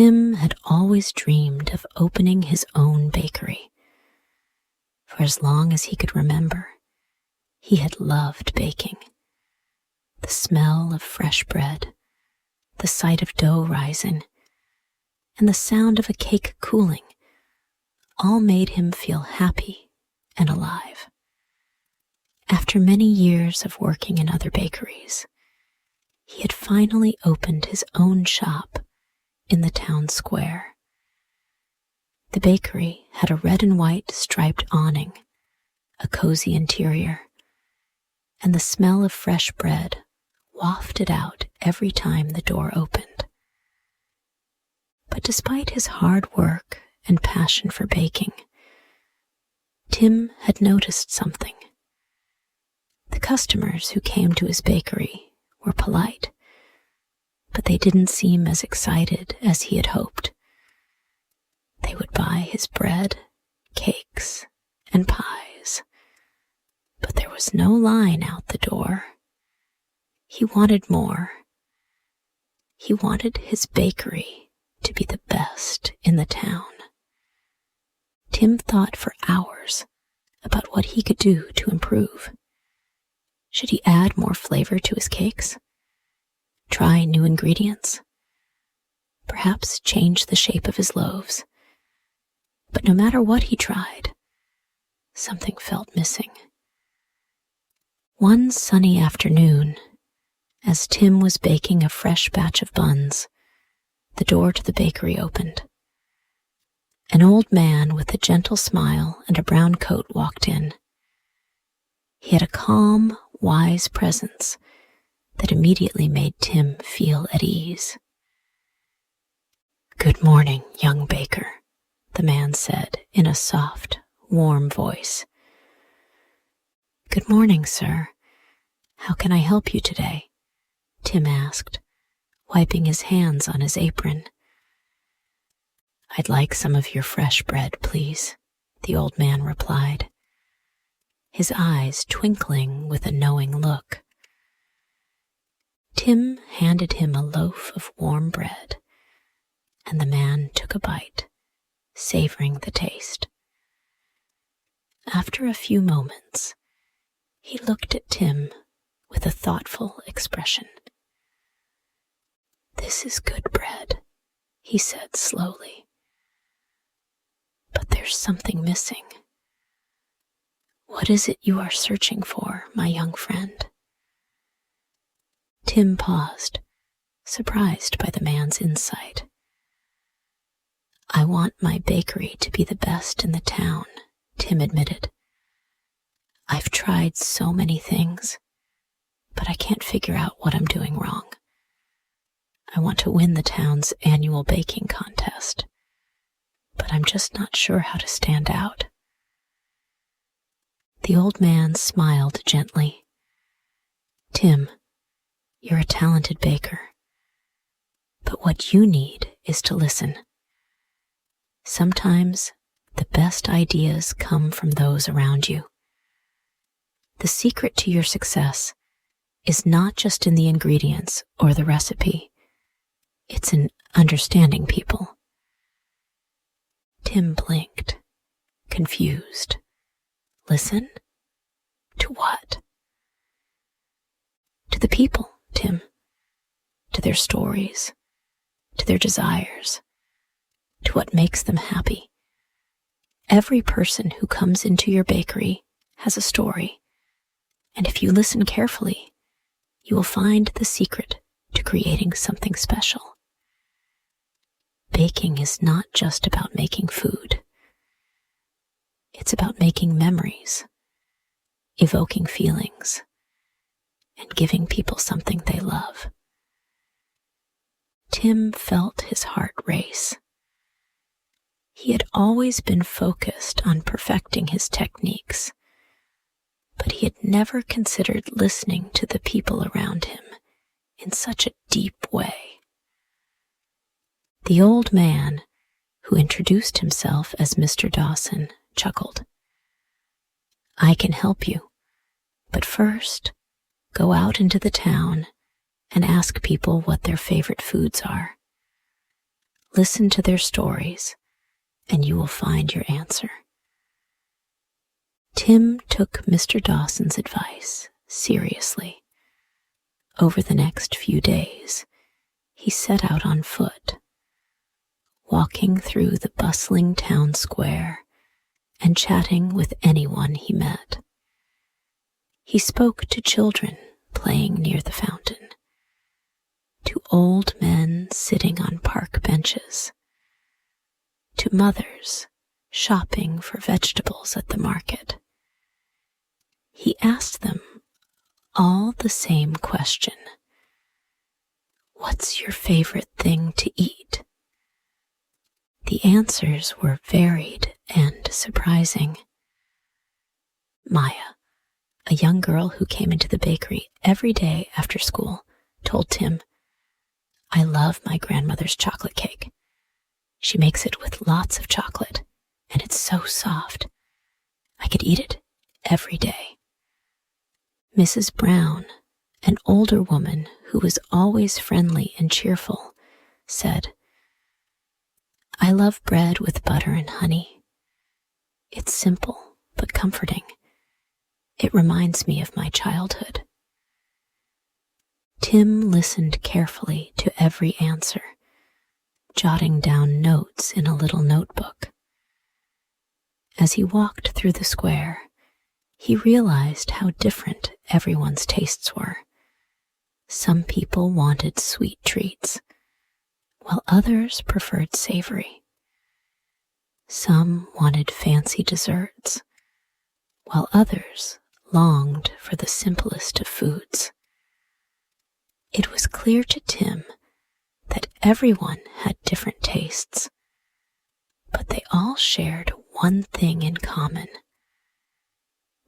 Tim had always dreamed of opening his own bakery. For as long as he could remember, he had loved baking. The smell of fresh bread, the sight of dough rising, and the sound of a cake cooling all made him feel happy and alive. After many years of working in other bakeries, he had finally opened his own shop in the town square. The bakery had a red and white striped awning, a cozy interior, and the smell of fresh bread wafted out every time the door opened. But despite his hard work and passion for baking, Tim had noticed something. The customers who came to his bakery were polite, but they didn't seem as excited as he had hoped. They would buy his bread, cakes, and pies, but there was no line out the door. He wanted more. He wanted his bakery to be the best in the town. Tim thought for hours about what he could do to improve. Should he add more flavor to his cakes? Try new ingredients? Perhaps change the shape of his loaves? But no matter what he tried, something felt missing. One sunny afternoon, as Tim was baking a fresh batch of buns, the door to the bakery opened. An old man with a gentle smile and a brown coat walked in. He had a calm, wise presence that immediately made Tim feel at ease. "Good morning, young baker," the man said in a soft, warm voice. "Good morning, sir. How can I help you today?" Tim asked, wiping his hands on his apron. "I'd like some of your fresh bread, please," the old man replied, his eyes twinkling with a knowing look. Tim handed him a loaf of warm bread, and the man took a bite, savoring the taste. After a few moments, he looked at Tim with a thoughtful expression. "This is good bread," he said slowly. "But there's something missing. What is it you are searching for, my young friend?" Tim paused, surprised by the man's insight. "I want my bakery to be the best in the town," Tim admitted. "I've tried so many things, but I can't figure out what I'm doing wrong. I want to win the town's annual baking contest, but I'm just not sure how to stand out." The old man smiled gently. "Tim, you're a talented baker, but what you need is to listen. Sometimes the best ideas come from those around you. The secret to your success is not just in the ingredients or the recipe. It's in understanding people." Tim blinked, confused. Listen? To what? To the people, Tim. To their stories, to their desires, to what makes them happy. Every person who comes into your bakery has a story, and if you listen carefully, you will find the secret to creating something special. Baking is not just about making food. It's about making memories, evoking feelings, and giving people something they love. Tim felt his heart race. He had always been focused on perfecting his techniques, but he had never considered listening to the people around him in such a deep way. The old man, who introduced himself as Mr. Dawson, chuckled. "I can help you, but first, go out into the town and ask people what their favorite foods are. Listen to their stories, and you will find your answer. Tim took Mr. Dawson's advice seriously. Over the next few days, he set out on foot, walking through the bustling town square and chatting with anyone he met. He spoke to children playing near the fountain, to old men sitting on park benches, to mothers shopping for vegetables at the market. He asked them all the same question: "What's your favorite thing to eat?" The answers were varied and surprising. Maya, a young girl who came into the bakery every day after school, told Tim, "I love my grandmother's chocolate cake. She makes it with lots of chocolate, and it's so soft. I could eat it every day." Mrs. Brown, an older woman who was always friendly and cheerful, said, "I love bread with butter and honey. It's simple but comforting. It reminds me of my childhood." Tim listened carefully to every answer, jotting down notes in a little notebook. As he walked through the square, he realized how different everyone's tastes were. Some people wanted sweet treats, while others preferred savory. Some wanted fancy desserts, while others longed for the simplest of foods. It was clear to Tim that everyone had different tastes, but they all shared one thing in common.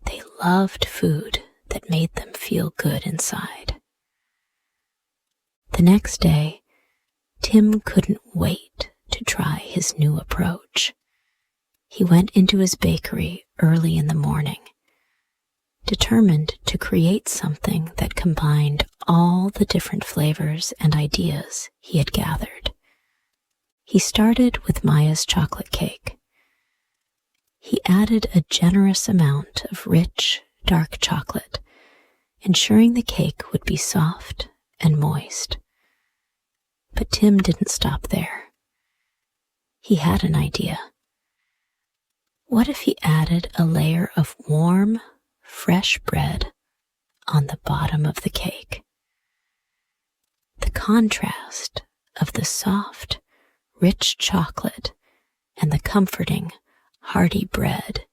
They loved food that made them feel good inside. The next day, Tim couldn't wait to try his new approach. He went into his bakery early in the morning, determined to create something that combined all the different flavors and ideas he had gathered. He started with Maya's chocolate cake. He added a generous amount of rich, dark chocolate, ensuring the cake would be soft and moist. But Tim didn't stop there. He had an idea. What if he added a layer of warm, fresh bread on the bottom of the cake? The contrast of the soft, rich chocolate and the comforting, hearty bread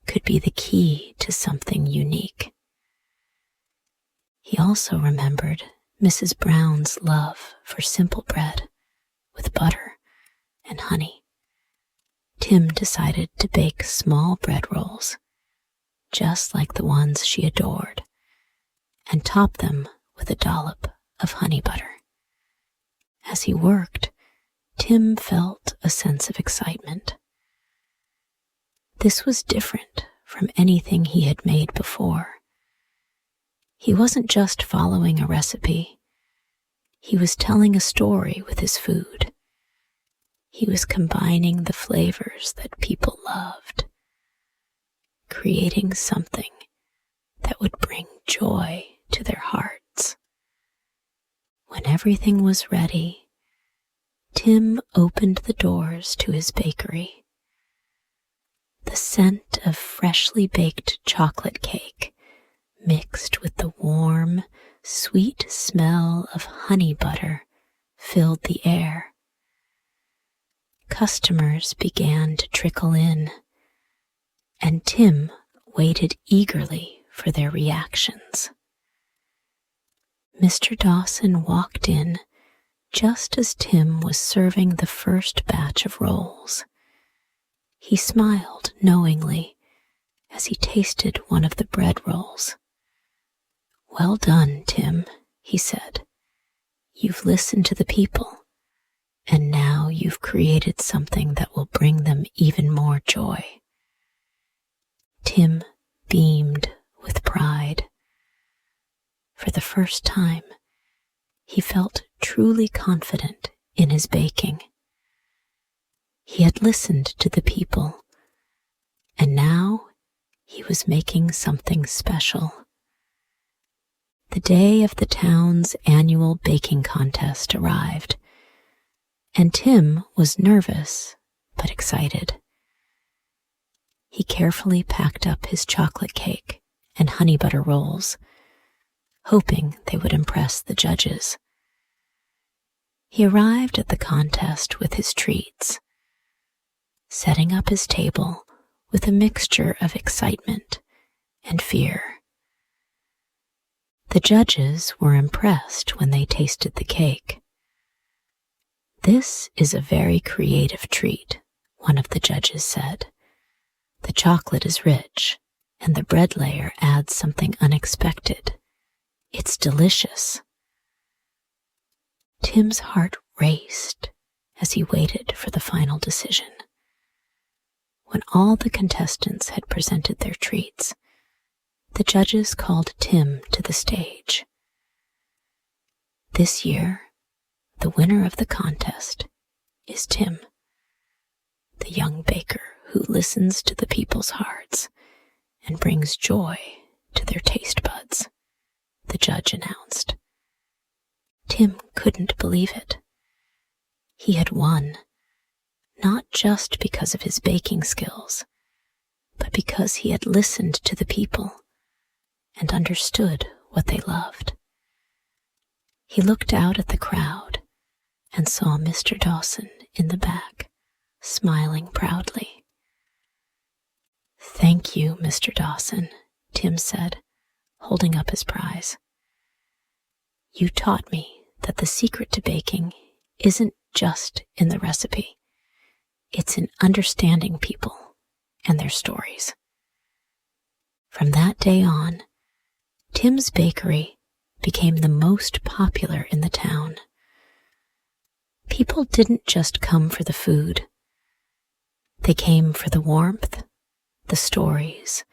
could be the key to something unique. He also remembered Mrs. Brown's love for simple bread with butter and honey. Tim decided to bake small bread rolls, just like the ones she adored, and top them with a dollop of honey butter. As he worked, Tim felt a sense of excitement. This was different from anything he had made before. He wasn't just following a recipe. He was telling a story with his food. He was combining the flavors that people loved, creating something that would bring joy to their hearts. When everything was ready, Tim opened the doors to his bakery. The scent of freshly baked chocolate cake mixed with the warm, sweet smell of honey butter filled the air. Customers began to trickle in, and Tim waited eagerly for their reactions. Mr. Dawson walked in just as Tim was serving the first batch of rolls. He smiled knowingly as he tasted one of the bread rolls. "Well done, Tim," he said. "You've listened to the people, and now you've created something that will bring them even more joy." Tim beamed with pride. For the first time, he felt truly confident in his baking. He had listened to the people, and now he was making something special. The day of the town's annual baking contest arrived, and Tim was nervous but excited. He carefully packed up his chocolate cake and honey butter rolls, hoping they would impress the judges. He arrived at the contest with his treats, setting up his table with a mixture of excitement and fear. The judges were impressed when they tasted the cake. "This is a very creative treat," one of the judges said. "The chocolate is rich, and the bread layer adds something unexpected. It's delicious." Tim's heart raced as he waited for the final decision. When all the contestants had presented their treats, the judges called Tim to the stage. "This year, the winner of the contest is Tim, the young baker who listens to the people's hearts and brings joy to their taste buds," the judge announced. Tim couldn't believe it. He had won, not just because of his baking skills, but because he had listened to the people and understood what they loved. He looked out at the crowd and saw Mr. Dawson in the back, smiling proudly. "Thank you, Mr. Dawson," Tim said, holding up his prize. "You taught me that the secret to baking isn't just in the recipe. It's in understanding people and their stories." From that day on, Tim's bakery became the most popular in the town. People didn't just come for the food. They came for the warmth, the stories,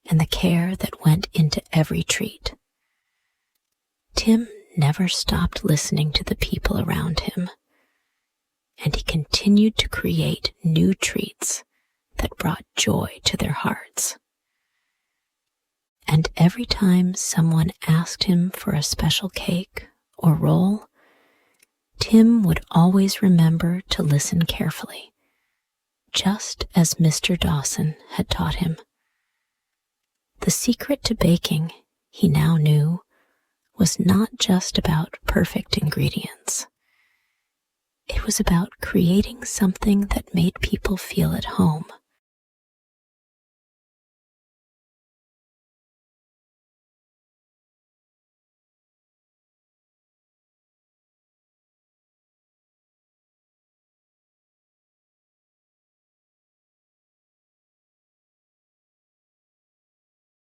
and the care that went into every treat. Tim never stopped listening to the people around him, and he continued to create new treats that brought joy to their hearts. And every time someone asked him for a special cake or roll, Tim would always remember to listen carefully, just as Mr. Dawson had taught him. The secret to baking, he now knew, was not just about perfect ingredients. It was about creating something that made people feel at home,